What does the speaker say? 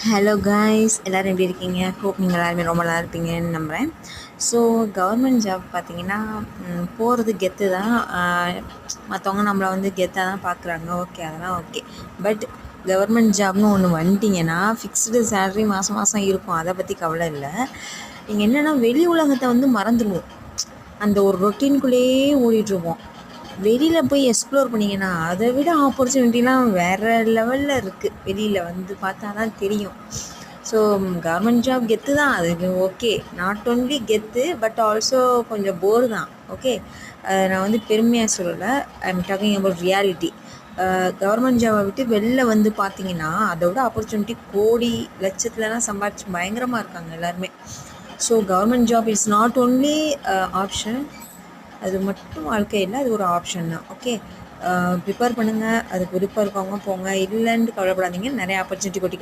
Hello guys, எல்லோரும் எப்படி இருக்கீங்க? ஹோப் நீங்கள் எல்லாருமே ரொம்ப நல்லா இருப்பீங்கன்னு நம்புகிறேன். ஸோ கவர்மெண்ட் ஜாப் பார்த்தீங்கன்னா போகிறது கெத்து தான். மற்றவங்க நம்மளை வந்து கெத்தாக தான் பார்க்குறாங்க. ஓகே, அதெல்லாம் ஓகே. பட் கவர்மெண்ட் ஜாப்னு ஒன்று வந்துட்டிங்கன்னா ஃபிக்ஸ்டு சேலரி மாதம் மாதம் இருக்கும். அதை பற்றி கவலை இல்லை. நீங்கள் என்னென்னா வெளி உலகத்தை வந்து மறந்துடுவோம். அந்த ஒரு ரொட்டீனுக்குள்ளேயே ஓடிட்டுருப்போம். வெளியில் போய் எக்ஸ்ப்ளோர் பண்ணிங்கன்னா அதை விட ஆப்பர்ச்சுனிட்டிலாம் வேறு லெவலில் இருக்குது. வெளியில் வந்து பார்த்தா தான் தெரியும். ஸோ கவர்மெண்ட் ஜாப் கெத்து தான், அதுக்கு ஓகே. நாட் ஒன்லி கெத்து பட் ஆல்சோ கொஞ்சம் போர் தான். ஓகே, நான் வந்து பெருமையாக சொல்லலை. I am talking about reality. Government ஜாபை விட்டு வெளில வந்து பார்த்தீங்கன்னா அதோட ஆப்பர்ச்சுனிட்டி கோடி லட்சத்துலலாம் சம்பாதிச்சு பயங்கரமாக இருக்காங்க எல்லாருமே. So government job is not only option, அது மட்டும் வாழ்க்கை இல்லை, அது ஒரு ஆப்ஷன் தான். ஓகே, ப்ரிப்பேர் பண்ணுங்கள். அதுக்கு விருப்பம் இருக்கவங்க போங்க, இல்லைன்னு கவலைப்படாதீங்க. நிறைய ஆப்பர்ச்சுனிட்டி கொட்டி